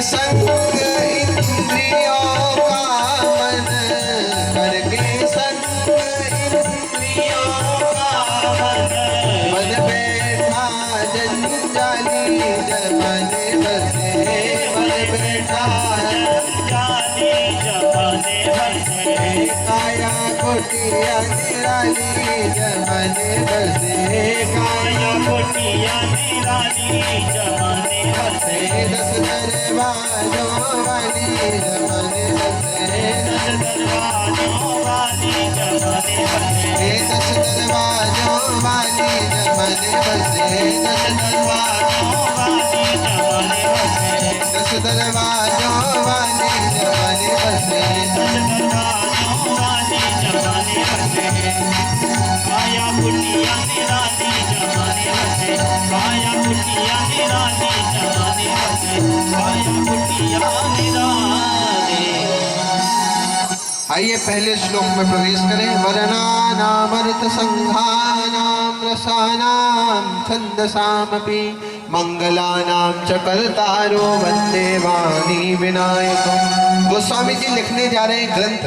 संग इंद्रियों का मन, करके संग इंद्रियों का मन बैठा जंजाली जब मन बसे, मन बैठा जंजाली जब मन बसे, काया कुटिया निराली जब मन बसे, काया कुटिया निराली जब मन बसे, दस दरवाजों वाली जब मन बसे, दस दरवाजों वाली जब मन बसे, दस दरवाजों वाली जब मन बसे, दस दरवाजों वाली जब मन बसे, दस दरवाजों वाली जब मन बसे, दस दरवाजों वाली जब मन बसे, काया कुटिया निराली जब मन बसे, काया कुटिया निराली जब मन बसे, काया कुटिया निराली। आइए पहले श्लोक में प्रवेश करें। वर्णानामर्थ संघानां रसानां छन्दसामपि मंगलानां च कर्तारो वन्दे वाणी विनायकम्। गोस्वामी जी लिखने जा रहे हैं ग्रंथ,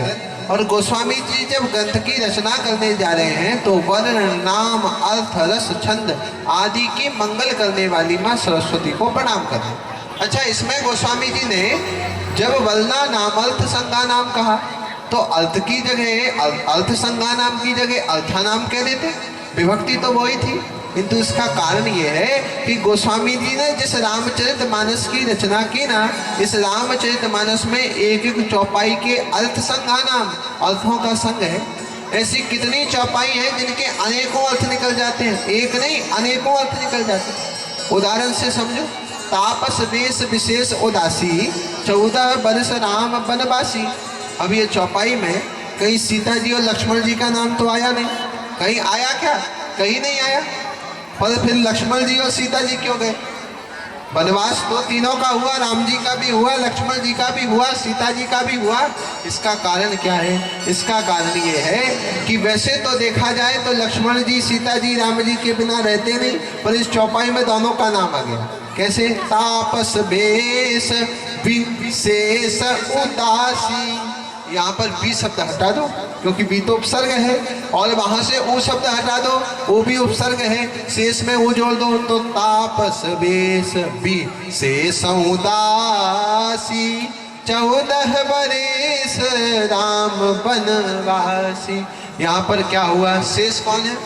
और गोस्वामी जी जब ग्रंथ की रचना करने जा रहे हैं तो वर्ण नाम अर्थ रस छंद आदि की मंगल करने वाली माँ सरस्वती को प्रणाम करें। अच्छा, इसमें गोस्वामी जी ने जब वर्णा नाम अर्थ संज्ञा नाम कहा तो अर्थ की जगह अर्थ संज्ञा नाम की जगह अर्था नाम कह देते, विभक्ति तो वही थी। किंतु इसका कारण ये है कि गोस्वामी जी ने जिस रामचरितमानस की रचना की ना, इस रामचरितमानस में एक एक चौपाई के अर्थ संज्ञा नाम अर्थों का संग है। ऐसी कितनी चौपाई है जिनके अनेकों अर्थ निकल जाते हैं, एक नहीं अनेकों अर्थ निकल जाते हैं। उदाहरण से समझो, तापस वेश विशेष उदासी 14 वर्ष राम वनवासी। अब ये चौपाई में कहीं सीता जी और लक्ष्मण जी का नाम तो आया नहीं, कहीं आया क्या? कहीं नहीं आया। पर फिर लक्ष्मण जी और सीता जी क्यों गए? वनवास तो तीनों का हुआ, राम जी का भी हुआ, लक्ष्मण जी का भी हुआ, सीता जी का भी हुआ। इसका कारण क्या है? इसका कारण ये है कि वैसे तो देखा जाए तो लक्ष्मण जी सीता जी राम जी के बिना रहते नहीं, पर इस चौपाई में दोनों का नाम आ गया। कैसे? तापस वेश विशेष उदासी। यहाँ पर बी शब्द हटा दो क्योंकि बी तो उपसर्ग है, और वहां से ऊ शब्द हटा दो, वो भी उपसर्ग है, शेष में ऊ जोड़ दो तो तापस वेश बी शेष उदासी 14 बरस राम वनवासी। यहाँ पर क्या हुआ? शेष कौन है?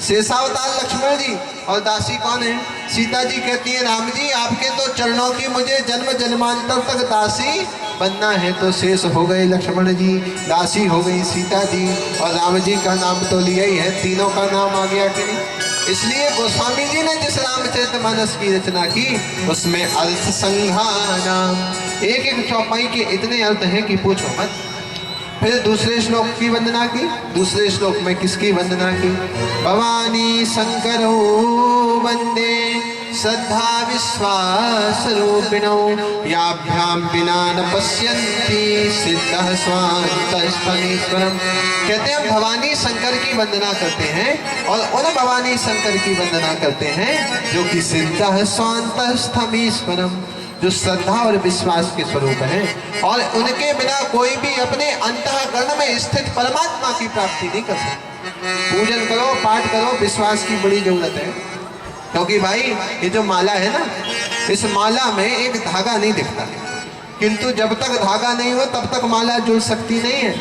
शेषावतार लक्ष्मण जी, और दासी कौन है? सीता जी कहती है राम जी आपके तो चरणों की मुझे जन्म जन्मांतर तक दासी बनना है, तो शेष हो गए लक्ष्मण जी, दासी हो गई सीता जी, और राम जी का नाम तो लिया ही है, तीनों का नाम आ गया कि नहीं? इसलिए गोस्वामी जी ने जिस रामचरितमानस की रचना की उसमें अर्थ संघाना, एक एक चौपाई के इतने अर्थ हैं कि पूछो मत। फिर दूसरे श्लोक की वंदना की। दूसरे श्लोक में किसकी वंदना की? भवानी शंकरो वंदे श्रद्धा विश्वास रूपिणो याभ्याम बिना न पश्यन्ति सिद्धः स्वान्तस्त्वमीश्वरम्। कहते हैं भवानी शंकर की वंदना करते हैं, और उन भवानी शंकर की वंदना करते हैं जो कि सिद्धः स्वान्तस्त्वमीश्वरम्, जो श्रद्धा और विश्वास के स्वरूप हैं, और उनके बिना कोई भी अपने अंतःकरण में स्थित परमात्मा की प्राप्ति नहीं कर सकता। पूजन करो, पाठ करो, विश्वास की बड़ी जरूरत है, क्योंकि भाई ये जो माला है ना, इस माला में एक धागा नहीं दिखता, किंतु जब तक धागा नहीं हो तब तक माला जुड़ सकती नहीं है।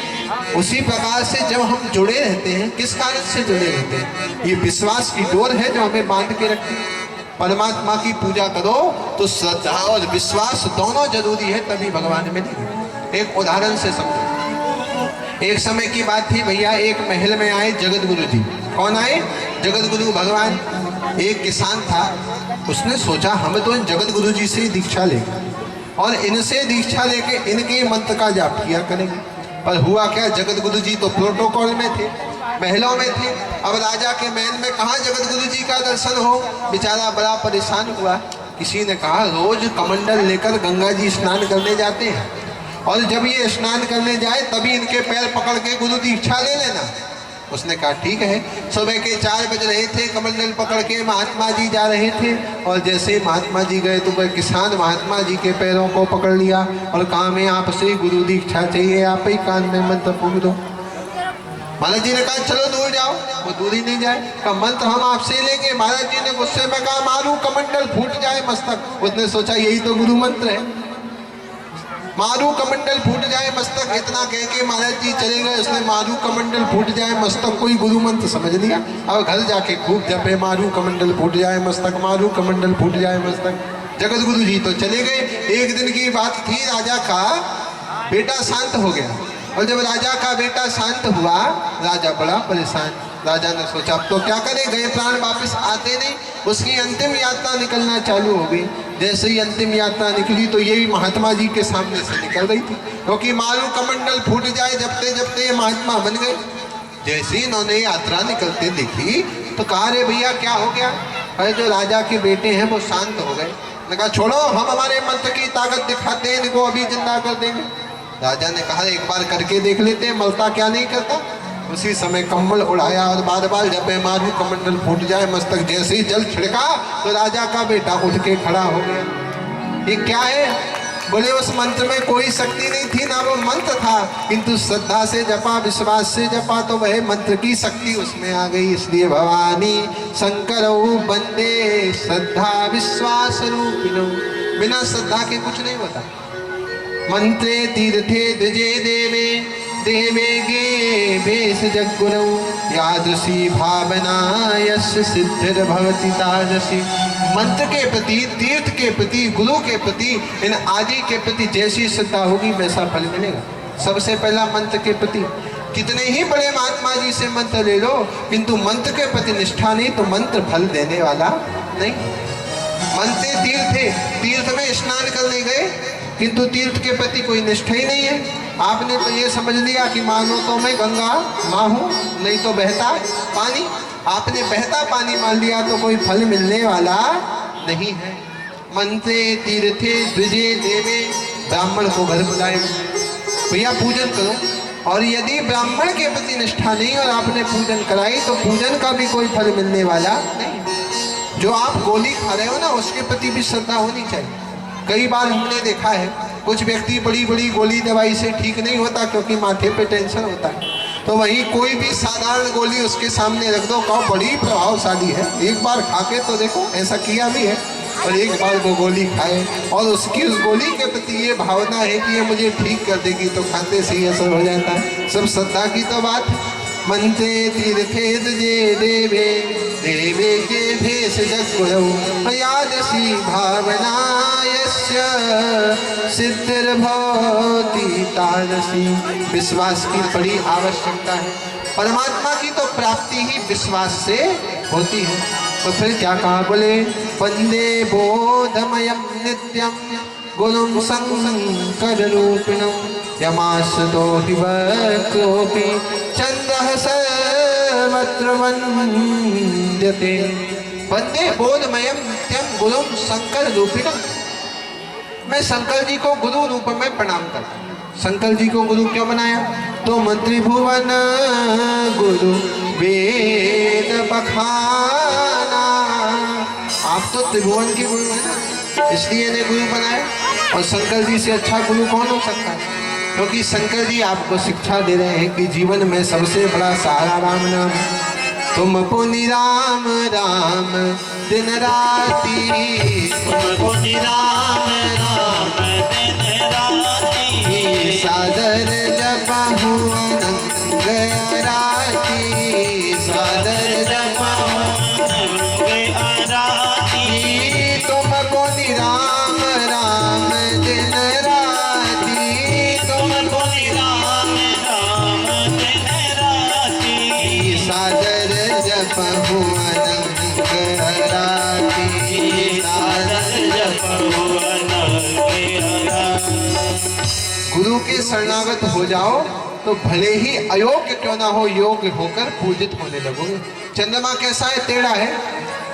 उसी प्रकार से जब हम जुड़े रहते हैं, किस कारण से जुड़े रहते हैं? ये विश्वास की डोर है जो हमें बांध के रखती है। परमात्मा की पूजा करो तो श्रद्धा और विश्वास दोनों जरूरी है, तभी भगवान मिलेंगे। एक उदाहरण से समझो। एक समय की बात थी भैया, एक महल में आए जगत गुरु जी। कौन आए? जगत गुरु भगवान। एक किसान था, उसने सोचा हम तो इन जगत गुरु जी से ही दीक्षा लेंगे और इनसे दीक्षा लेके इनके मंत्र का जाप किया करेंगे। पर हुआ क्या, जगत गुरु जी तो प्रोटोकॉल में थे, महलों में थे। अब राजा के महल में कहाँ जगत गुरु जी का दर्शन हो? बेचारा बड़ा परेशान हुआ। किसी ने कहा रोज कमंडल लेकर गंगा जी स्नान करने जाते हैं, और जब ये स्नान करने जाए तभी इनके पैर पकड़ के गुरु दीक्षा ले लेना। उसने कहा ठीक है। सुबह के 4 बज रहे थे, कमंडल पकड़ के महात्मा जी जा रहे थे, और जैसे ही महात्मा जी गए तो वह किसान महात्मा जी के पैरों को पकड़ लिया और कहा मैं आपसे गुरु दीक्षा चाहिए, आप ही कान में मंत्र फूंक दो। महाराज जी ने कहा चलो दूर जाओ, वो दूर ही नहीं जाए। कहा मंत्र हम आपसे लेंगे। महाराज जी ने गुस्से में कहा मारू कमंडल फूट जाए मस्तक। उसने सोचा यही तो गुरु मंत्र है, मारू कमंडल फूट जाए मस्तक। इतना कह के महाराज जी चले गए। उसने मारू कमंडल फूट जाए मस्तक कोई गुरु मंत्र समझ लिया। अब घर जाके खूब जपे मारू कमंडल फूट जाए मस्तक, मारू कमंडल फूट जाए मस्तक। जगत गुरु जी तो चले गए। एक दिन की बात थी, राजा का बेटा शांत हो गया, और जब राजा का बेटा शांत हुआ राजा बड़ा परेशान। राजा ने सोचा अब तो क्या करे, गए प्राण वापस आते नहीं। उसकी अंतिम यात्रा निकलना चालू हो गई। जैसे ही अंतिम यात्रा निकली तो ये भी महात्मा जी के सामने से निकल रही थी, क्योंकि मारू कमंडल फूट जाए जपते जपते ये महात्मा बन गए। जैसे ही इन्होंने यात्रा निकलते देखी तो कहा रे भैया क्या हो गया। अरे जो राजा के बेटे हैं वो शांत हो गए। ने कहा छोड़ो, हम हमारे मंत्र की ताकत दिखाते हैं, इनको अभी जिंदा कर देंगे। राजा ने कहा एक बार करके देख लेते हैं, मरता क्या नहीं करता। उसी समय कम्बल उड़ाया और बार बार जपे मारू कमंडल फूट जाए मस्तक। जैसे ही जल छिड़का तो राजा का बेटा उठ के खड़ा हो गया। ये क्या है? बोले उस मंत्र में कोई शक्ति नहीं थी, ना वो मंत्र था, किंतु श्रद्धा से जपा, विश्वास से जपा तो वह मंत्र की शक्ति उसमें आ गई। इसलिए भवानी शंकर बंदे श्रद्धा विश्वास रूपिणो। बिना श्रद्धा के कुछ नहीं होता। मंत्रे तीर्थे द्विजे देवे देवे गे भेष जगुरौ यादृशी भावना यस्य सिद्धिर भवति तादृशी। मंत्र के प्रति, तीर्थ के प्रति, गुरु के प्रति, इन आदि के प्रति जैसी श्रद्धा होगी वैसा फल मिलेगा। सबसे पहला मंत्र के प्रति, कितने ही बड़े महात्मा जी से मंत्र ले लो, किंतु मंत्र के प्रति निष्ठा नहीं तो मंत्र फल देने वाला नहीं। मंत्र तीर्थ है, तीर्थ में स्नान करने गए किंतु तीर्थ के प्रति कोई निष्ठा ही नहीं है। आपने तो ये समझ लिया कि मानो तो मैं गंगा माँ हूँ, नहीं तो बहता पानी। आपने बहता पानी मान लिया तो कोई फल मिलने वाला नहीं है। मंत्रे तीर्थे द्विजे देवे, ब्राह्मण को घर बुलाए, भैया पूजन करो। और यदि ब्राह्मण के प्रति निष्ठा नहीं और आपने पूजन कराई तो पूजन का भी कोई फल मिलने वाला नहीं। जो आप गोली खा रहे हो ना उसके प्रति भी श्रद्धा होनी चाहिए। कई बार हमने देखा है कुछ व्यक्ति बड़ी बड़ी गोली दवाई से ठीक नहीं होता क्योंकि माथे पे टेंशन होता है, तो वहीं कोई भी साधारण गोली उसके सामने रख दो, कहो बड़ी प्रभावशाली है, एक बार खा के तो देखो। ऐसा किया भी है, और एक बार वो गोली खाए और उसकी उस गोली के प्रति ये भावना है कि ये मुझे ठीक कर देगी, तो खाते से ही असर हो जाता है। सब श्रद्धा की तो बात। मंत्रे तीर्थे द्विजे देवे देवे के भेष जगुरौ यादृशी भावना यस्य सिद्धिर्भवति तादृशी। विश्वास की बड़ी आवश्यकता है। परमात्मा की तो प्राप्ति ही विश्वास से होती है। तो फिर क्या कहा, बोले वंदे बोधमयं नित्यं गुरुं शंकर रूपिणं यमाश्रितो हि वक्रोऽपि चन्द्रः सर्वत्र वन्द्यते। वंदे बोधमयं नित्यं गुरुं शंकर रूपिणं। मैं शंकर जी को गुरु रूप में प्रणाम करता हूँ। शंकर जी को गुरु क्यों बनाया? तो त्रिभुवन गुरु वेद बखाना। आप तो त्रिभुवन के गुरु हैं ना, इसलिए इन्हें गुरु बनाया। और शंकर जी से अच्छा गुरु कौन हो सकता है? क्योंकि शंकर जी आपको शिक्षा दे रहे हैं कि जीवन में सबसे बड़ा सहारा राम नाम। तुम पुनि राम राम दिन राती, तुम पुनि राम राम दिन राती, सादर जपहु अनंग राती, सादर जपहु अनंग राती। तुम पुनि राम राम दिन राती, तुम पुनि राम राम दिन राती, सादर जपहु अनंग राती, सादर जपहु अनंग राती। गुरु के शरणागत हो जाओ तो भले ही अयोग्य क्यों ना हो, योग्य होकर पूजित होने लगोगे। चंद्रमा कैसा है? टेढ़ा है,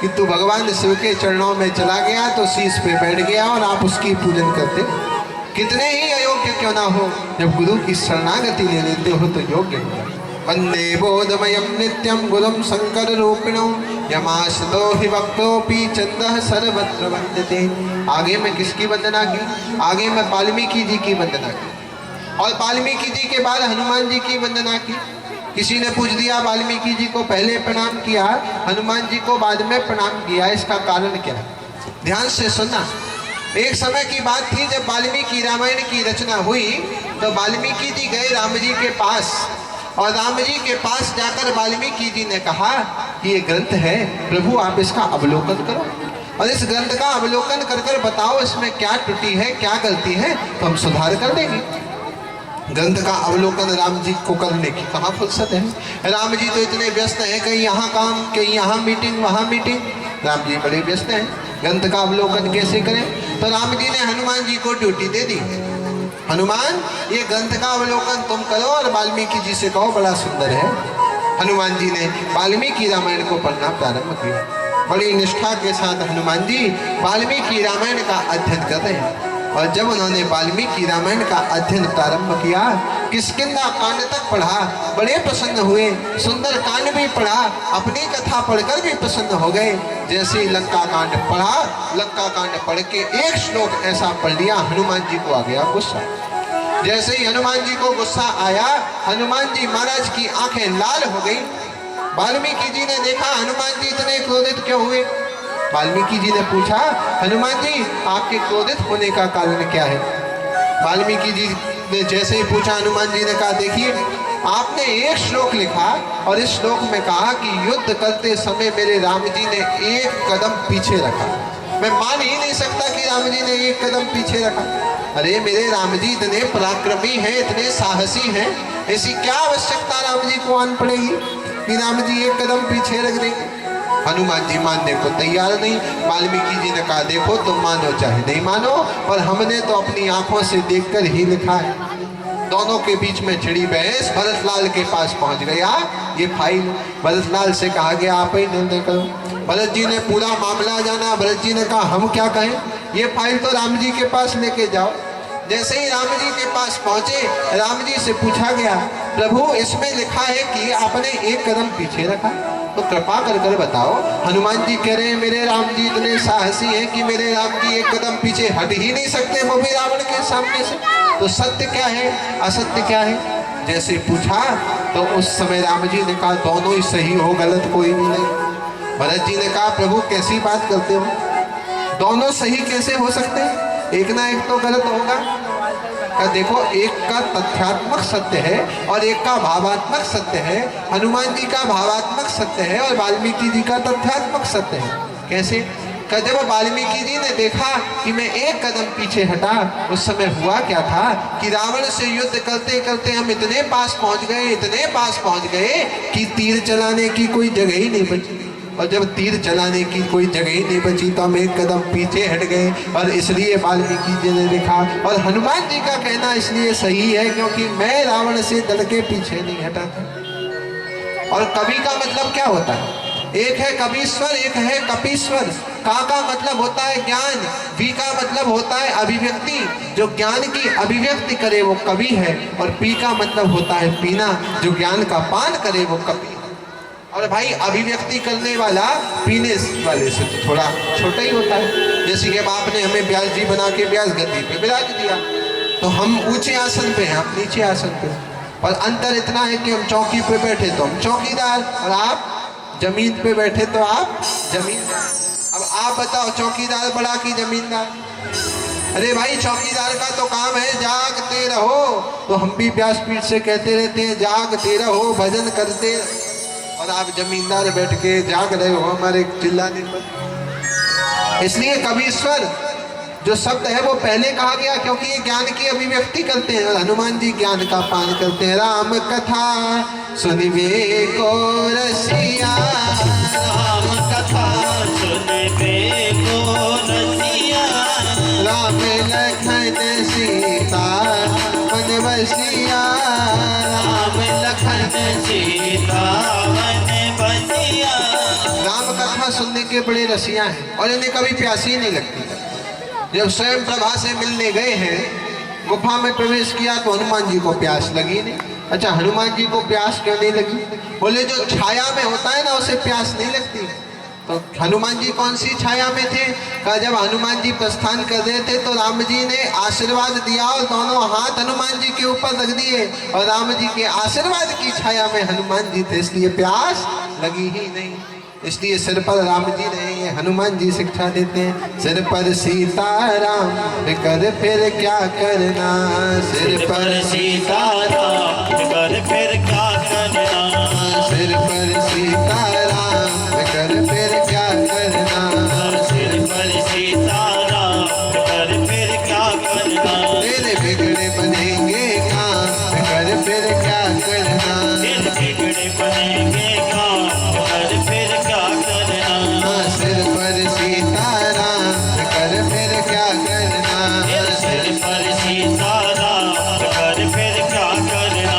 किंतु भगवान शिव के चरणों में चला गया तो शीश पे बैठ गया और आप उसकी पूजन करते। कितने ही अयोग्य क्यों ना हो, जब गुरु की शरणागति ले लेते हो तो योग्य हो। वंदे बोधमयं नित्यं गुरुं शंकर रूपिणो यमाश्रितो हि भक्तोऽपि चंदः सर्वत्र वंदते। आगे मैं किसकी वंदना की? आगे मैं वाल्मीकि जी की वंदना की, और वाल्मीकि जी के बाद हनुमान जी की वंदना की। किसी ने पूछ दिया वाल्मीकि जी को पहले प्रणाम किया, हनुमान जी को बाद में प्रणाम किया, इसका कारण क्या है? ध्यान से सुनना। एक समय की बात थी जब वाल्मीकि रामायण की रचना हुई, तो वाल्मीकि जी गए राम जी के पास, और राम जी के पास जाकर वाल्मीकि जी ने कहा कि ये ग्रंथ है प्रभु, आप इसका अवलोकन करो और इस ग्रंथ का अवलोकन कर कर बताओ इसमें क्या त्रुटि है, क्या गलती है, तो हम सुधार कर देंगे। ग्रंथ का अवलोकन राम जी को करने की कहाँ फुर्सत है? राम जी तो इतने व्यस्त हैं, कहीं यहाँ काम, कहीं यहाँ मीटिंग, वहाँ मीटिंग। राम जी बड़े व्यस्त हैं, ग्रंथ का अवलोकन कैसे करें? तो राम जी ने हनुमान जी को ड्यूटी दे दी, हनुमान ये ग्रंथ का अवलोकन तुम करो और वाल्मीकि जी से कहो बड़ा सुंदर है। हनुमान जी ने वाल्मीकि रामायण को पढ़ना प्रारंभ किया। बड़ी निष्ठा के साथ हनुमान जी वाल्मीकि रामायण का अध्ययन कर रहे हैं, और जब उन्होंने वाल्मीकि रामायण का अध्ययन प्रारंभ किया, किष्किंधा कांड तक पढ़ा, बड़े प्रसन्न हुए। सुंदर कांड भी पढ़ा, अपनी कथा पढ़कर भी प्रसन्न हो गए। जैसे ही लंका कांड पढ़ा, लंका कांड पढ़ के एक श्लोक ऐसा पढ़ लिया, हनुमान जी को आ गया गुस्सा। जैसे ही हनुमान जी को गुस्सा आया, हनुमान जी महाराज की आंखें लाल हो गई। वाल्मीकि जी ने देखा हनुमान जी इतने क्रोधित क्यों हुए। वाल्मीकि जी ने पूछा, हनुमान जी आपके क्रोधित होने का कारण क्या है? वाल्मीकि जी ने जैसे ही पूछा, हनुमान जी ने कहा देखिए आपने एक श्लोक लिखा और इस श्लोक में कहा कि युद्ध करते समय मेरे राम जी ने एक कदम पीछे रखा। मैं मान ही नहीं सकता कि राम जी ने एक कदम पीछे रखा। अरे मेरे राम जी इतने पराक्रमी हैं, इतने साहसी हैं, ऐसी क्या आवश्यकता राम जी को आन पड़ेगी कि राम जी एक कदम पीछे रख देंगे? हनुमान जी मानने को तैयार नहीं। वाल्मीकि जी ने कहा देखो तुम मानो चाहे नहीं मानो, पर हमने तो अपनी आंखों से देखकर ही लिखा है। दोनों के बीच में छिड़ी बहस। भरतलाल के पास पहुंच गया ये फाइल। भरतलाल से कहा गया आप ही निर्णय करो। भरत जी ने पूरा मामला जाना। भरत जी ने कहा हम क्या कहें, ये फाइल तो राम जी के पास लेके जाओ। जैसे ही राम जी के पास पहुंचे, राम जी से पूछा गया प्रभु इसमें लिखा है कि आपने एक कदम पीछे रखा, तो कृपा कर कर बताओ। हनुमान जी कह रहे हैं मेरे राम जी इतने साहसी हैं कि मेरे राम जी एक कदम पीछे हट ही नहीं सकते, वो भी रावण के सामने से। तो सत्य क्या है, असत्य क्या है? जैसे पूछा तो उस समय राम जी ने कहा दोनों ही सही हो, गलत कोई भी नहीं। भरत जी ने कहा प्रभु कैसी बात करते हो, दोनों सही कैसे हो सकते हैं? एक ना एक तो गलत होगा। का देखो एक का तथ्यात्मक सत्य है और एक का भावात्मक सत्य है। हनुमान जी का भावात्मक सत्य है और वाल्मीकि जी का तथ्यात्मक सत्य है। कैसे? का जब वाल्मीकि जी ने देखा कि मैं एक कदम पीछे हटा, उस समय हुआ क्या था कि रावण से युद्ध करते करते हम इतने पास पहुंच गए, इतने पास पहुंच गए कि तीर चलाने की कोई जगह ही नहीं बची। और जब तीर चलाने की कोई जगह ही नहीं बची तो हम एक कदम पीछे हट गए। और इसलिए वाल्मीकि जी ने लिखा, और हनुमान जी का कहना इसलिए सही है क्योंकि मैं रावण से डर के पीछे नहीं हटा था। और कवि का मतलब क्या होता है? एक है कवीश्वर, एक है कपीश्वर। का मतलब होता है ज्ञान, वी का मतलब होता है अभिव्यक्ति। जो ज्ञान की अभिव्यक्ति करे वो कवि है, और पी का मतलब होता है पीना, जो ज्ञान का पान करे वो कवि। और भाई अभिव्यक्ति करने वाला पीने वाले से तो थोड़ा छोटा ही होता है। जैसे कि अब आपने हमें ब्यास जी बना के ब्यास गद्दी पे बिराज दिया, तो हम ऊंचे आसन पे हैं, आप नीचे आसन पे। और अंतर इतना है कि हम चौकी पे बैठे तो हम चौकीदार, और आप जमीन पे बैठे तो आप जमींदार। अब आप बताओ चौकीदार बड़ा कि जमींदार? अरे भाई चौकीदार का तो काम है जागते रहो, तो हम भी व्यासपीठ से कहते रहते हैं जागते रहो, भजन करते, और आप जमींदार बैठ के जाग रहे हो हमारे चिल्लाने पर। इसलिए कवीश्वर जो शब्द है वो पहले कहा गया क्योंकि ये ज्ञान की अभिव्यक्ति करते हैं, और हनुमान जी ज्ञान का पान करते हैं। राम कथा सुनिबे को रसिया, राम कथा सुनिबे को रसिया, राम लखन सीता मन बसिया, राम लखन सीता मन बसिया। राम कथा सुनने के बड़े रसिया हैं और इन्हें कभी प्यासी ही नहीं लगती। जब स्वयं प्रभा से मिलने गए हैं, गुफा में प्रवेश किया तो हनुमान जी को प्यास लगी नहीं। अच्छा हनुमान जी को प्यास क्यों नहीं लगी? बोले जो छाया में होता है ना उसे प्यास नहीं लगती। तो हनुमान जी कौन सी छाया में थे? कहा जब हनुमान जी प्रस्थान कर रहे थे तो राम जी ने आशीर्वाद दिया और दोनों हाथ हनुमान जी के ऊपर रख दिए और राम जी के आशीर्वाद की छाया में हनुमान जी थे, इसलिए प्यास लगी ही नहीं। इसलिए सिर पर राम जी रहे, ये हनुमान जी शिक्षा देते हैं। सिर पर सीताराम कर फिर क्या करना, सिर पर सीताराम कर फिर क्या करना, सिर पर सीताराम कर फिर क्या करना, सिर पर सीताराम कर फिर क्या करना, तेरे बिगड़े बनेंगे काम कर फिर क्या करना, तेरे बिगड़े बनेंगे काम कर फिर क्या करना, सिर पर सीताराम कर फिर क्या करना, सिर पर सीताराम कर फिर क्या करना,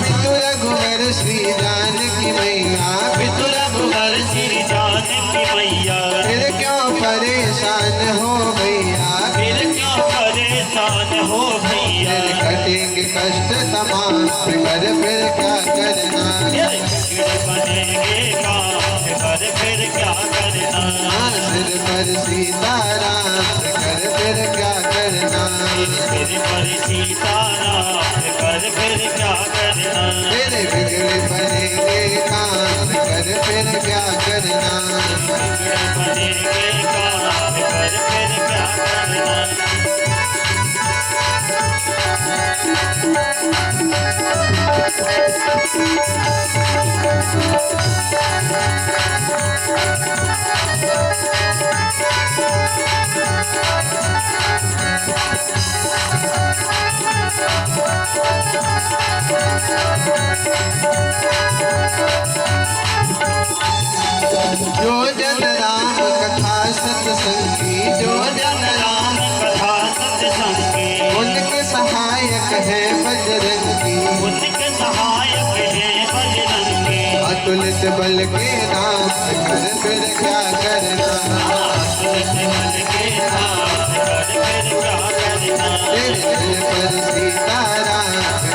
पितु रघुवर श्री जानकी मैया, पितु रघुवर श्री जानकी मैया, फिर क्यों परेशान हो भैया, फिर क्यों परेशान हो भैया, फिर कटेंगे कष्ट तमाम कर फिर क्या करना, तेरे बिगड़े बनेंगे काम कर फिर क्या करना, सिर पर सीताराम कर फिर क्या करना, सिर पर सीताराम कर फिर क्या करना, तेरे बिगड़े बनेंगे काम कर फिर क्या करना, बिगड़े बनेंगे काम कर फिर क्या करना, जो जन राम कथा सत्संग की, जो जन राम कथा सत्संग की, उनके सहायक है बजरंगी, उनके सहायक है बजरंगी, अतुलित बल के नाम कर फिर क्या करना, अतुलित बल के नाम कर फिर क्या करना, तेरे सिर पर सीताराम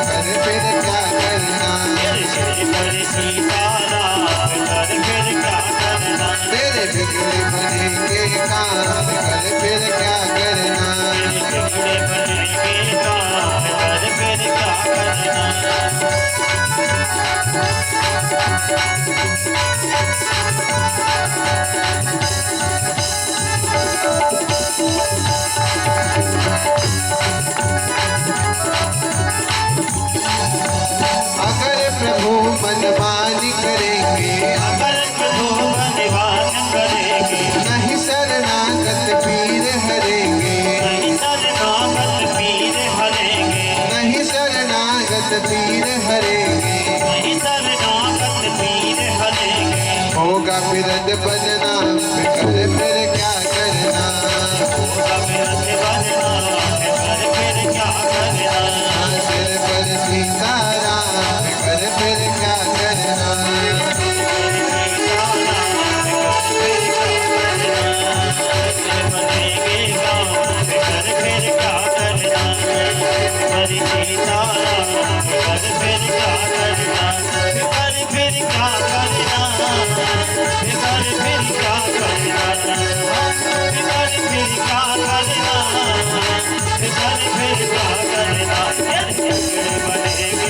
कर फिर क्या करना, तेरे सिर पर सीताराम कर फिर क्या करना, तेरे बिगड़े बनेंगे काम कर फिर क्या करना, तेरे बिगड़े बनेंगे काम कर फिर क्या करना, अगर प्रभु मनमानी करेंगे, अगर प्रभु बलिदान करेंगे, नहीं शरणागत पीर हरेंगे, नहीं शरणागत पीर हरेंगे, नहीं शरणागत पीर हरेंगे, नहीं शरणागत पीर हरेंगे, होगा बिरद बदनाम कर फिर क्या करना, होगा बिरद बदनाम कर फिर क्या करना, सिर पर सीताराम कर फिर क्या करना, बनेंगे काम कर फिर क्या करना, हरि सीताराम कर फिर क्या करना, कर फिर क्या करना, कर फिर क्या करना, कर फिर क्या करना, कर फिर क्या करना, बनेंगे काम फिर क्या करना, बनेंगे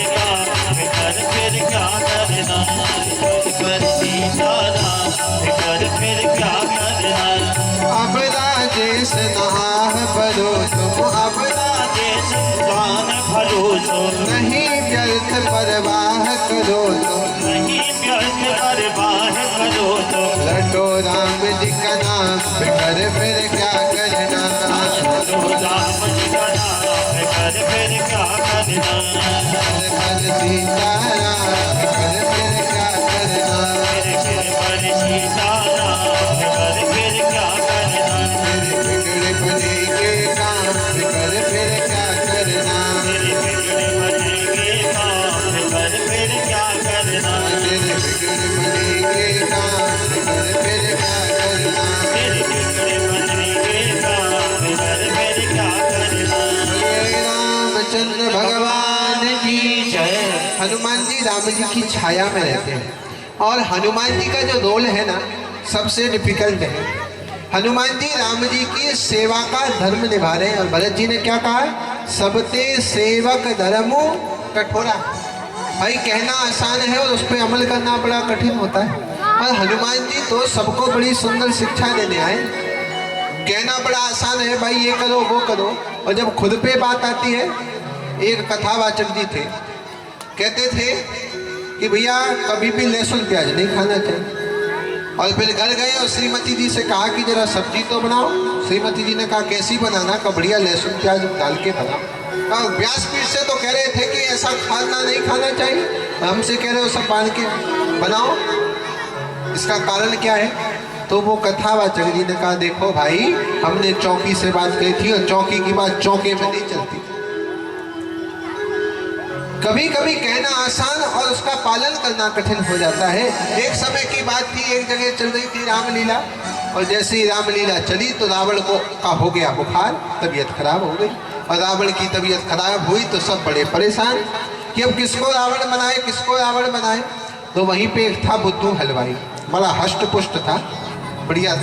काम कर फिर क्या करना, पर सीताराम कर फिर क्या करना, अब राजेश नाह बरो तुम, अब देश दान भरोसो नहीं व्यर्थ परवाह करो तुम, नहीं व्यर्थ परवाह करो तो, लटो राम जी का नाम कर फिर क्या करना, तो राम जी का नाम कर फिर क्या करना, सिर पर सीताराम कर फिर क्या करना, फिर पर सीताराम कर फिर क्या करना, तेरे बिगड़े बनेंगे काम कर फिर क्या करना, तेरे बिगड़े बनेंगे काम कर फिर क्या करना, तेरे बिगड़े बनेंगे काम कर फिर क्या करना, तेरे बिगड़े बनेंगे काम कर फिर क्या राम जी की छाया में रहते हैं। और हनुमान जी का जो रोल है ना, सबसे डिफिकल्ट है। हनुमान जी राम जी की सेवा का धर्म निभा रहे हैं। और भरत जी ने क्या कहा? सबते सेवक धर्मो कठोरा। भाई कहना आसान है और उस पर अमल करना बड़ा कठिन होता है। और हनुमान जी तो सबको बड़ी सुंदर शिक्षा देने आए। कहना बड़ा आसान है भाई, ये करो वो करो, और जब खुद पे बात आती है। एक कथावाचक जी थे, कहते थे कि भैया कभी भी लहसुन प्याज नहीं खाना चाहिए। और फिर घर गए और श्रीमती जी से कहा कि जरा सब्जी तो बनाओ। श्रीमती जी ने कहा कैसी बनाना? का बढ़िया लहसुन प्याज डाल के बनाओ। व्यासपीठ से तो कह रहे थे कि ऐसा खाना नहीं खाना चाहिए, हमसे कह रहे हो सब बांध के बनाओ। इसका कारण क्या है? तो वो कथावाचक जी ने कहा देखो भाई, हमने चौकी से बात कही थी और चौकी की बात चौके में नहीं चलती। कभी कभी कहना आसान और उसका पालन करना कठिन हो जाता है। एक समय की बात थी, एक जगह चल रही थी रामलीला, और जैसे ही रामलीला चली तो रावण को का हो गया बुखार, तबीयत खराब हो गई। और रावण की तबीयत खराब हुई तो सब बड़े परेशान कि अब किसको रावण बनाए, किसको रावण बनाए। तो वहीं पे एक था बुद्धू हलवाई, बड़ा हष्ट पुष्ट था, बढ़िया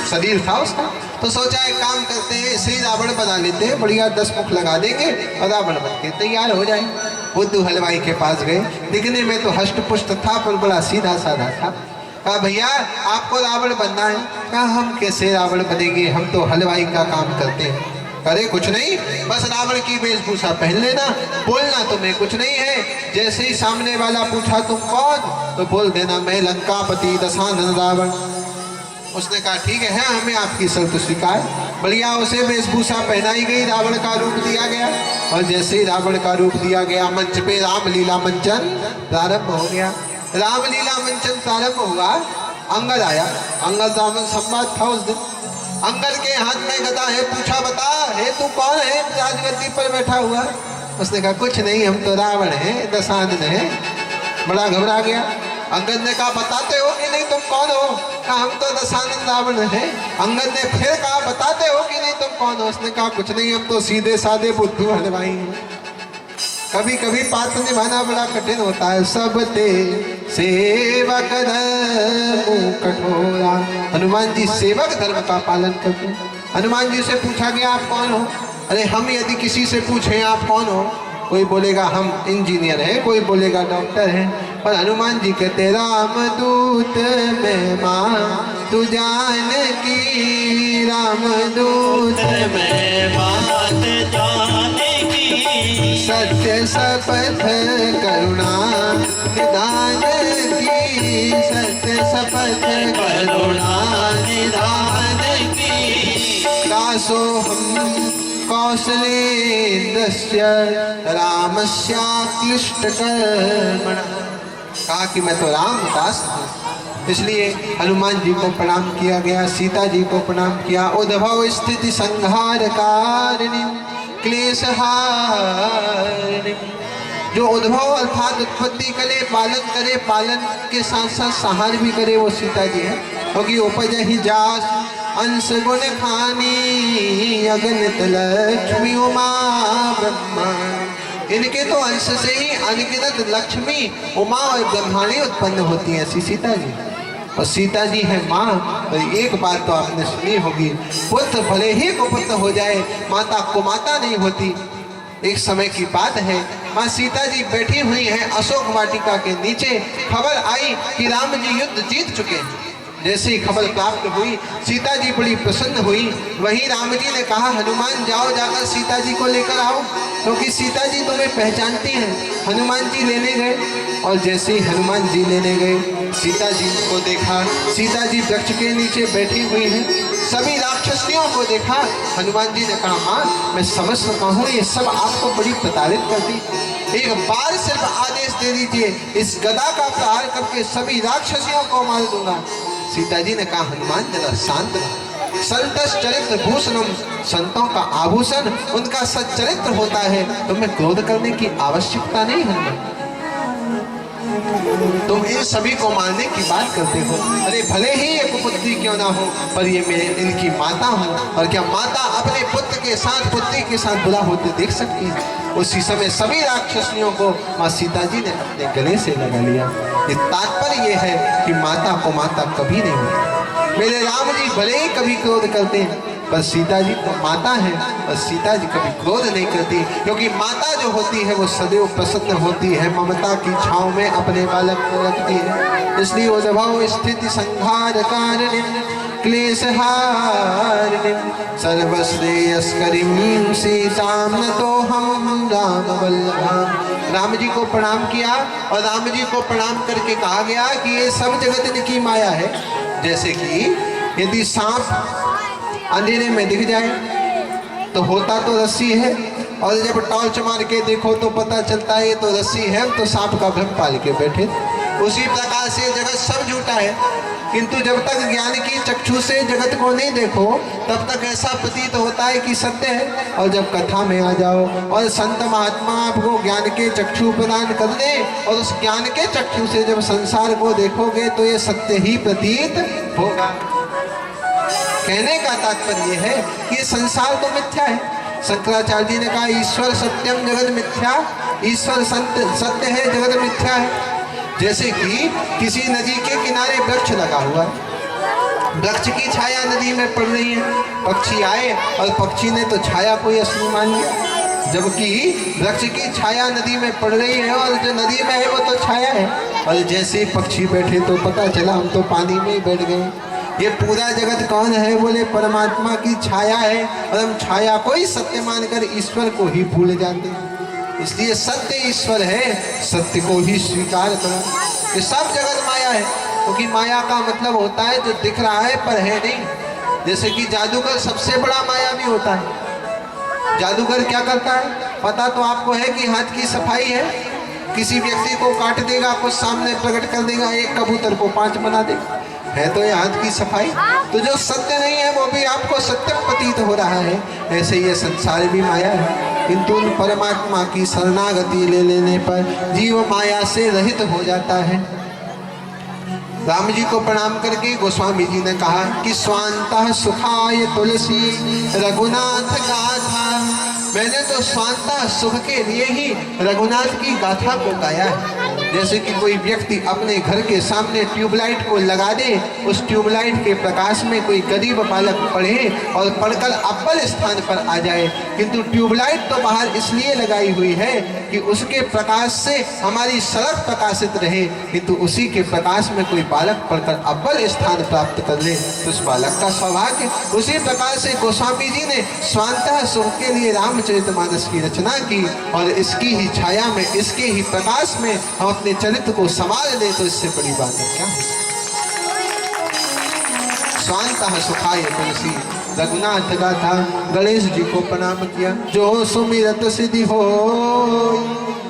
शरीर था उसका। तो सोचा एक काम करते हैं, इसे ही रावण बना लेते हैं, बढ़िया 10 मुख लगा देंगे और रावण बन के तैयार हो जाए। बुद्धू हलवाई के पास गए, दिखने में तो हष्ट पुष्ट था पर बड़ा सीधा साधा था। कहा भैया आपको रावण बनना है? कहा हम कैसे रावण बनेंगे, हम तो हलवाई का काम करते हैं। अरे कुछ नहीं, बस रावण की वेशभूषा पहन लेना, बोलना तुम्हें कुछ नहीं है। जैसे ही सामने वाला पूछा तुम कौन, तो बोल देना मैं लंकापति दशानन रावण। उसने कहा ठीक है, हमें आपकी शर्त स्वीकार। बढ़िया उसे वेशभूषा पहनाई गई, रावण का रूप दिया गया। और जैसे ही रावण का रूप दिया गया, मंच पे रामलीला मंचन प्रारंभ हो गया। रामलीला मंचन प्रारंभ हुआ, अंगद आया। अंगद रावण संवाद था उस दिन। अंगद के हाथ में गदा है, पूछा बता हे तू कौन है राजगद्दी पर बैठा हुआ? उसने कहा कुछ नहीं, हम तो रावण है, दशानन है। बड़ा घबरा गया। अंगद ने कहा बताते हो कि नहीं तुम कौन हो? कहा हम तो दशानन रावण है। अंगद ने फिर कहा बताते हो कि नहीं तुम कौन हो? उसने कहा कुछ नहीं, हम तो सीधे साधे बुद्धू हलवाई हैं। कभी कभी पात्र निभाना बड़ा कठिन होता है। सबते सेवक धर्म कठोरा। हनुमान जी सेवक धर्म का पालन करते हैं। हनुमान जी से पूछा गया आप कौन हो? अरे हम यदि किसी से पूछें आप कौन हो, कोई बोलेगा हम इंजीनियर हैं, कोई बोलेगा डॉक्टर हैं। पर हनुमान जी कहते राम दूत में मां तू जान की, राम दूत में बात जाने की, सत्य शपथ करुणा निधान की, सत्य शपथ करुणा निधान की। दासो हम कौशलेन्द्रस्य रामस्याक्लिष्टकर्मणः। कहा कि मैं तो रामदास हूँ, इसलिए हनुमान जी को प्रणाम किया गया, सीता जी को प्रणाम किया। उद्भव स्थिति संहार कारिणी क्लेश हारिणी। जो उद्भव अर्थात उत्पत्ति करे, पालन करे, पालन के साथ साथ संहार भी करे, वो सीता जी है। क्योंकि उपज ही जास अंश गुण खानी, अगणित लक्ष्मी उमा ब्रह्मा। इनके तो अंश से ही अनगिनत लक्ष्मी उमा और ब्रह्माणी उत्पन्न होती है। ऐसी सीता जी, और सीता जी है माँ। और एक बात तो आपने सुनी होगी, पुत्र भले ही कुपुत्र हो जाए, माता कुमाता नहीं होती। एक समय की बात है, माँ सीता जी बैठी हुई हैं अशोक वाटिका के नीचे। खबर आई कि राम जी युद्ध जीत चुके हैं। जैसे ही खबर प्राप्त हुई, सीता जी बड़ी प्रसन्न हुई। वहीं राम जी ने कहा हनुमान जाओ, जाकर सीता जी को लेकर आओ, क्योंकि सीता जी तुम्हें पहचानती हैं। हनुमान जी लेने गए, और जैसे ही हनुमान जी लेने गए, सीता जी को देखा, सीता जी वृक्ष के नीचे बैठी हुई हैं। सभी राक्षसियों को देखा। हनुमान जी ने कहा माँ मैं समझ सका हूँ, ये सब आपको बड़ी प्रताड़ित करती। एक बार सिर्फ आदेश दे दीजिए, इस गदा का प्रहार करके सभी राक्षसियों को मार दूंगा। सीता जी ने कहा हनुमान जरा शांत रहो। संतस चरित्र भूषणम, संतों का आभूषण उनका सच्चरित्र होता है, तुम्हें क्रोध करने की आवश्यकता नहीं। हनुमान तुम इन सभी को मारने की बात करते हो। अरे भले ही एक पुत्री क्यों ना हो, पर ये मैं इनकी माता हूँ। और क्या माता अपने पुत्र के साथ पुत्री के साथ बुरा होते देख सकती है? उसी समय सभी राक्षसियों को माँ सीता जी ने अपने गले से लगा लिया। ये तात्पर्य ये है कि माता को माता कभी नहीं होती। मेरे राम जी भले ही कभी क्रोध करते हैं, पर सीता जी तो माता है, और सीता जी कभी क्रोध नहीं करती, क्योंकि माता जो होती है वो सदैव प्रसन्न होती है, ममता की छांव में अपने बालक को रखती है। इसलिए उद्भव स्थिति संहार कारिणी क्लेश हारिणी सर्वश्रेयस्करीं सीतां नतोऽहं राम वल्लभाम्। राम जी को प्रणाम किया, और राम जी को प्रणाम करके कहा गया कि ये सब जगत इनकी माया है। जैसे कि यदि सांप अंधेरे में दिख जाए तो होता तो रस्सी है, और जब टॉर्च मार के देखो तो पता चलता है ये तो रस्सी है, तो सांप का भ्रम पाल के बैठे। उसी प्रकार से जगत सब झूठा है, किंतु जब तक ज्ञान की चक्षु से जगत को नहीं देखो तब तक ऐसा प्रतीत होता है कि सत्य है। और जब कथा में आ जाओ और संत महात्मा आपको ज्ञान के चक्षु प्रदान कर दे, और उस ज्ञान के चक्षु से जब संसार को देखोगे तो ये सत्य ही प्रतीत होगा। कहने का तात्पर्य है कि ये संसार तो मिथ्या है। शंकराचार्य जी ने कहा ईश्वर सत्यम जगत मिथ्या, ईश्वर सत्य है जगत मिथ्या है। जैसे कि किसी नदी के किनारे वृक्ष लगा हुआ है, वृक्ष की छाया नदी में पड़ रही है, पक्षी आए और पक्षी ने तो छाया को असली मान लिया, जबकि वृक्ष की छाया नदी में पड़ रही है और जो नदी में है वो तो छाया है। और जैसे पक्षी बैठे तो पता चला हम तो पानी में ही बैठ गए। ये पूरा जगत कौन है? बोले परमात्मा की छाया है, और हम छाया को ही सत्य मानकर ईश्वर को ही भूल जाते हैं। इसलिए सत्य ईश्वर है, सत्य को ही स्वीकार करो। ये सब जगत माया है, क्योंकि माया का मतलब होता है जो दिख रहा है पर है नहीं। जैसे कि जादूगर सबसे बड़ा माया भी होता है। जादूगर क्या करता है? पता तो आपको है कि हाथ की सफाई है, किसी व्यक्ति को काट देगा, कुछ सामने प्रकट कर देगा, एक कबूतर को 5 बना देगा, है तो ये हाथ की सफाई। तो जो सत्य नहीं है वो भी आपको सत्य प्रतीत हो रहा है। ऐसे ये संसार भी माया है, किंतु उन परमात्मा की शरणागति ले लेने पर जीव माया से रहित हो जाता है। राम जी को प्रणाम करके गोस्वामी जी ने कहा कि स्वांतः सुखाय तुलसी रघुनाथ गाथा। मैंने तो स्वांतः सुख के लिए ही रघुनाथ की गाथा को गाया है। जैसे कि कोई व्यक्ति अपने घर के सामने ट्यूबलाइट को लगा दे, उस ट्यूबलाइट के प्रकाश में कोई गरीब बालक पढ़े और पढ़कर अव्वल स्थान पर आ जाए, किंतु ट्यूबलाइट तो बाहर इसलिए लगाई हुई है कि उसके प्रकाश से हमारी सड़क प्रकाशित रहे, किंतु उसी के प्रकाश में कोई बालक पढ़कर अव्वल स्थान प्राप्त कर ले तो उस बालक का सौभाग्य। उसी प्रकार से गोस्वामी जी ने स्वांतः सुख के लिए रामचरितमानस की रचना की, और इसकी ही छाया में, इसके ही प्रकाश में हम अपने चरित्र को संभाल ले तो इससे बड़ी बात है क्या? स्वांतः सुखाय तुलसी रघुनाथ गाथा। गणेश जी को प्रणाम किया। जो सुमिरत सिद्धि हो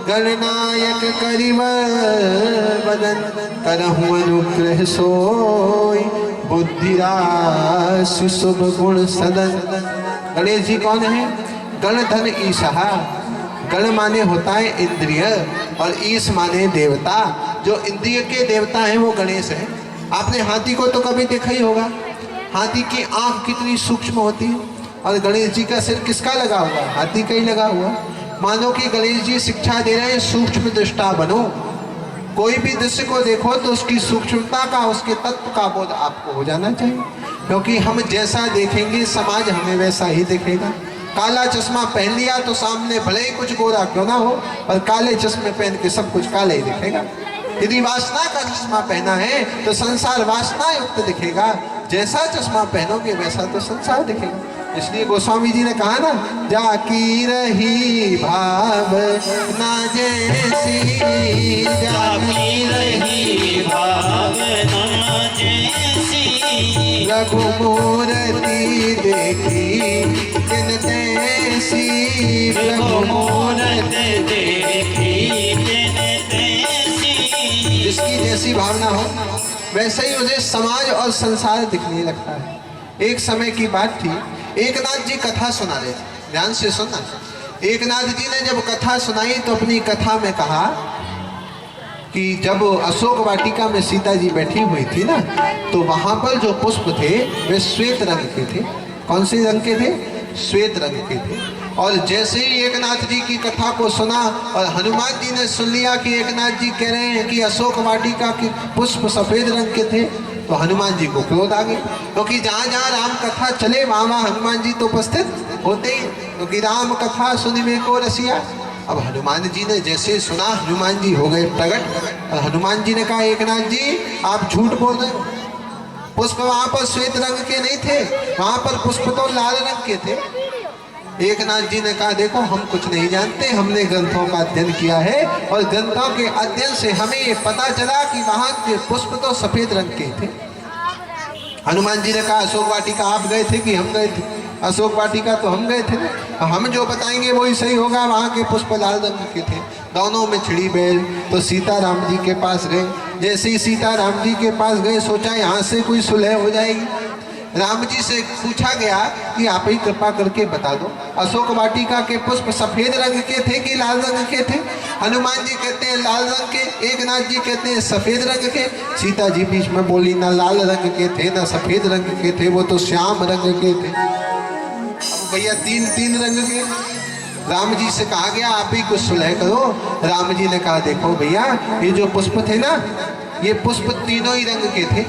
गणनायक करिवर बदन करहु अनुग्रह सोई बुद्धिराशि शुभ गुण सदन। गणेश जी कौन है? गण धन ईशा। गण माने होता है इंद्रिय, और ईश माने देवता। जो इंद्रिय के देवता हैं वो गणेश है। आपने हाथी को तो कभी देखा ही होगा, हाथी की आंख कितनी सूक्ष्म होती है, और गणेश जी का सिर किसका लगा हुआ? हाथी का ही लगा हुआ। मानो कि गणेश जी शिक्षा दे रहे हैं सूक्ष्म दृष्टा बनो। कोई भी दृश्य को देखो तो उसकी सूक्ष्मता का, उसके तत्व का बोध आपको हो जाना चाहिए, क्योंकि हम जैसा देखेंगे समाज हमें वैसा ही देखेगा। काला चश्मा पहन लिया तो सामने भले ही कुछ गोरा क्यों ना हो, पर काले चश्मे पहन के सब कुछ काला ही दिखेगा। यदि वासना का चश्मा पहना है तो संसार वासना युक्त दिखेगा। जैसा चश्मा पहनोगे वैसा तो संसार दिखेगा। इसलिए गोस्वामी जी ने कहा ना, जाकी रही भाव ना जैसी, जाकी रही भाव ना जैसी, रघु मूर्ति देखी जिन तैसी, रघु मूर्ति देखी जिन तैसी। जिसकी जैसी भावना हो वैसे ही उसे समाज और संसार दिखने लगता है। एक समय की बात थी, एकनाथ जी कथा सुना रहे थे, ध्यान से सुनना। एकनाथ जी ने जब कथा सुनाई तो अपनी कथा में कहा कि जब अशोक वाटिका में सीता जी बैठी हुई थी ना, तो वहां पर जो पुष्प थे वे श्वेत रंग के थे। कौन से रंग के थे? श्वेत रंग के थे। और जैसे ही एकनाथ जी की कथा को सुना और हनुमान जी ने सुन लिया कि एकनाथ जी कह रहे हैं कि अशोक वाटिका के पुष्प सफेद रंग के थे, तो हनुमान जी को क्रोध आ गया, क्योंकि जहाँ जहाँ राम कथा चले वहाँ वहाँ हनुमान जी तो उपस्थित होते ही, क्योंकि राम कथा सुनिवे को रसिया। अब हनुमान जी ने जैसे सुना, हनुमान जी हो गए प्रकट और हनुमान जी ने कहा एकनाथ जी आप झूठ बोल रहे हो, पुष्प वहां पर श्वेत रंग के नहीं थे, वहां पर पुष्प तो लाल रंग के थे। एकनाथ जी ने कहा देखो हम कुछ नहीं जानते, हमने ग्रंथों का अध्ययन किया है और ग्रंथों के अध्ययन से हमें ये पता चला कि वहां के पुष्प तो सफेद रंग के थे। हनुमान जी ने कहा अशोक वाटिका आप गए थे कि हम गए थे? अशोक वाटिका तो हम गए थे ना, हम जो बताएंगे वही सही होगा, वहाँ के पुष्प लाल रंग के थे। दोनों में छिड़ी बैल, तो सीता राम जी के पास गए। जैसे ही सीता राम जी के पास गए, सोचा यहाँ से कोई सुलह हो जाएगी। राम जी से पूछा गया कि आप ही कृपा करके बता दो, अशोक वाटिका के पुष्प सफेद रंग के थे कि लाल रंग के थे? हनुमान जी कहते हैं लाल रंग के, एकनाथ जी कहते हैं सफेद रंग के। सीता जी बीच में बोली ना लाल रंग के थे ना सफेद रंग के थे, वो तो श्याम रंग के थे। अब भैया तीन रंग के। राम जी से कहा गया आप ही कुछ सुलह करो। राम जी ने कहा देखो भैया ये जो पुष्प थे ना, ये पुष्प तीनों ही रंग के थे,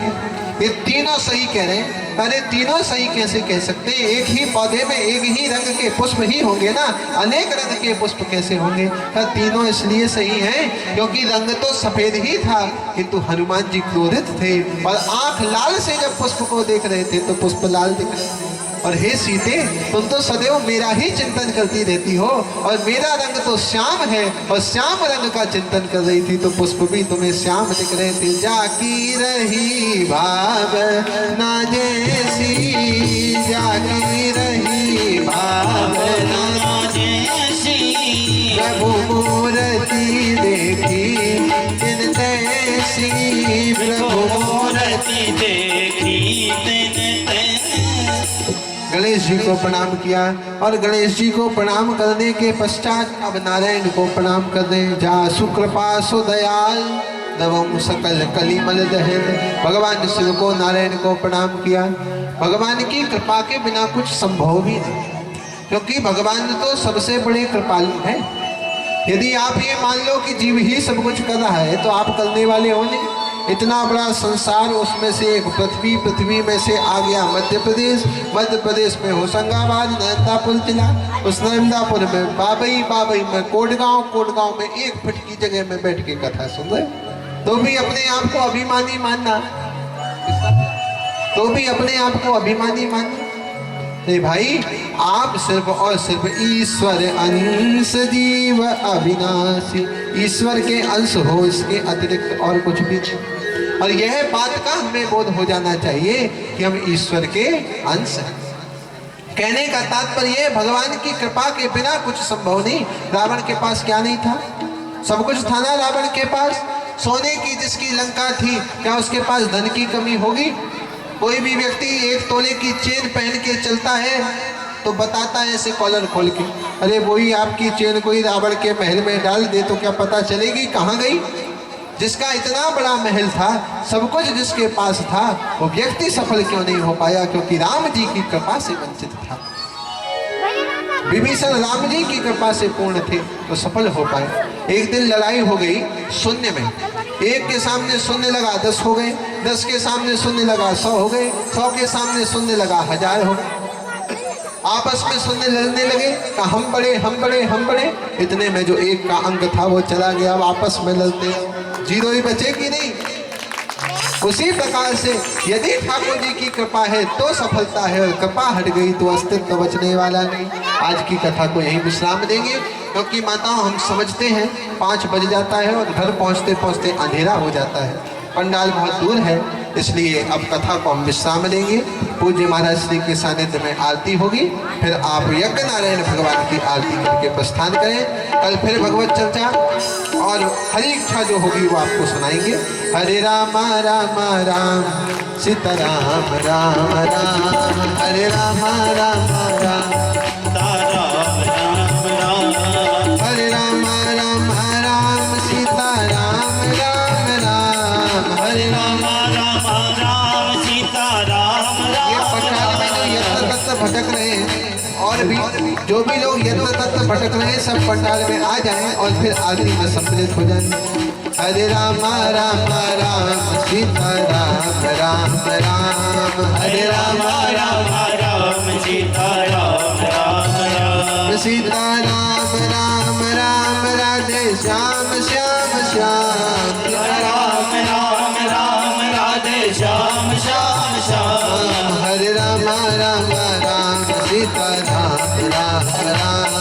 ये तीनों सही कह रहे हैं। अरे तीनों सही कैसे कह सकते हैं? एक ही पौधे में एक ही रंग के पुष्प ही होंगे ना, अनेक रंग के पुष्प कैसे होंगे? तीनों इसलिए सही हैं क्योंकि रंग तो सफेद ही था, किंतु हनुमान जी क्रोधित थे और आंख लाल से जब पुष्प को देख रहे थे तो पुष्प लाल दिख रहे थे। और हे सीते तुम तो सदैव मेरा ही चिंतन करती रहती हो और मेरा रंग तो श्याम है और श्याम रंग का चिंतन कर रही थी, तो पुष्प भी तुम्हें श्याम दिख रहे थे। जाकी रही भाव ना जैसी, जाकी रही भाव ना जैसी, प्रभु मूर्ति देखी तिन तैसी, प्रभु मूर्ति देखी तिन तैसी। गणेश जी को प्रणाम किया और गणेश जी को प्रणाम करने के पश्चात अब नारायण को प्रणाम कर दें। जा सुकृपा सुदयाल नवम सकल कलिमल दहन। भगवान शिव को नारायण को प्रणाम किया। भगवान की कृपा के बिना कुछ संभव भी नहीं, क्योंकि भगवान तो सबसे बड़े कृपालु हैं। यदि आप ये मान लो कि जीव ही सब कुछ कर रहा है तो आप करने वाले हो नहीं। इतना बड़ा संसार, उसमें से एक पृथ्वी, पृथ्वी में से आ गया मध्य प्रदेश, मध्य प्रदेश में होशंगाबाद, नर्मदापुर जिला, उस नर्मदापुर में बाबई, बाबई में कोटगांव, कोटगांव में एक फुट की जगह में बैठ के कथा सुन रहे, तो भी अपने आप को अभिमानी मानना, तो भी अपने आप को अभिमानी मानना। भाई आप सिर्फ और सिर्फ ईश्वर अंश जीव अविनाशी, ईश्वर के अंश हो, इसके अतिरिक्त और कुछ भी नहीं। और यह बात का हमें बोध हो जाना चाहिए कि हम ईश्वर के अंश हैं। कहने का तात्पर्य भगवान की कृपा के बिना कुछ संभव नहीं। रावण के पास क्या नहीं था? सब कुछ था ना रावण के पास। सोने की जिसकी लंका थी, क्या उसके पास धन की कमी होगी? कोई भी व्यक्ति एक तोले की चेन पहन के चलता है तो बताता है ऐसे कॉलर खोल के, अरे वही आपकी चेन कोई रावण के महल में डाल दे तो क्या पता चलेगी कहाँ गई? जिसका इतना बड़ा महल था, सब कुछ जिसके पास था, वो व्यक्ति सफल क्यों नहीं हो पाया? क्योंकि राम जी की कृपा से वंचित था। विभीषण राम जी की कृपा से पूर्ण थे तो सफल हो पाए। एक दिन लड़ाई हो गई शून्य में, एक के सामने शून्य लगा 10 हो गए, 10 के सामने शून्य लगा 100 हो गए, 100 के सामने शून्य लगा 1000 हो गए। आपस में शून्य लड़ने लगे, कहा हम बड़े हम बड़े हम बड़े। इतने में जो एक का अंक था वो चला गया, अब आपस में लड़ते, जीरो ही बचे कि नहीं? उसी प्रकार से यदि ठाकुर जी की कृपा है तो सफलता है, और कृपा हट गई तो अस्तित्व बचने वाला नहीं। आज की कथा को यहीं विश्राम देंगे, क्योंकि माताओं हम समझते हैं 5 बज जाता है और घर पहुंचते पहुंचते अंधेरा हो जाता है, पंडाल बहुत दूर है, इसलिए अब कथा को हम विश्राम देंगे। पूज्य महाराज श्री के सानिध्य में आरती होगी, फिर आप यज्ञ नारायण भगवान की आरती करके प्रस्थान करें। कल फिर भगवत चर्चा और हरी इच्छा जो होगी वो आपको सुनाएंगे। हरे राम राम राम सीताराम राम राम, हरे राम राम राम राम राम राम, हरे राम राम राम सीताराम राम। भटक रहे हैं और भी जो भी लोग यत्र तत्र भटक रहे हैं सब पंडाल में आ जाएं और फिर आरती में सम्मिलित हो जाएं। हरे राम राम राम सीता राम राम राम हरे राम राम राम सीता राम राम राम सीता राम राम राम राधे श्याम श्याम श्याम राम राम राम राधे श्याम श्याम श्याम हरे राम राम राम सीता राम राम राम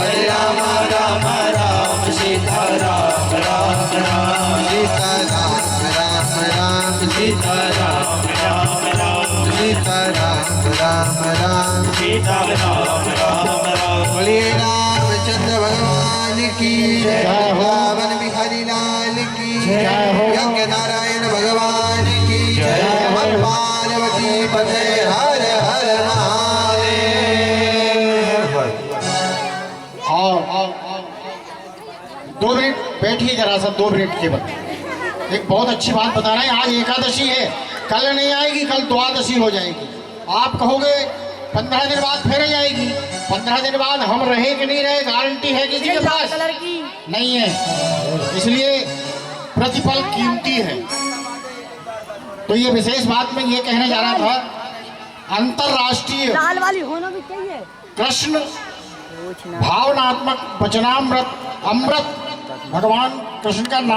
हरे राम राम राम सीता राम राम राम सीता राम राम राम सीता राम राम राम सीता राम राम राम सीता राम राम राम बोलिए रामचंद्र भगवान की जय रावण बिहारी लाल की जय यज्ञ नारायण भगवान की जय पार्वती पते हर हर महादेव। और 2 मिनट बैठिए जरा सा, 2 मिनट केवल। एक बहुत अच्छी बात बता रहे हैं, आज एकादशी है, कल नहीं आएगी, कल द्वादशी हो जाएगी। आप कहोगे 15 दिन बाद फिर जाएगी, 15 दिन बाद हम रहे कि नहीं रहे गारंटी है किसी के पास नहीं है, इसलिए प्रतिफल कीमती है। तो ये विशेष बात मैं ये कहने जा रहा था, अंतरराष्ट्रीय लाल वाली होना भी चाहिए। कृष्ण भावनात्मक वचनामृत अमृत भगवान कृष्ण का नाम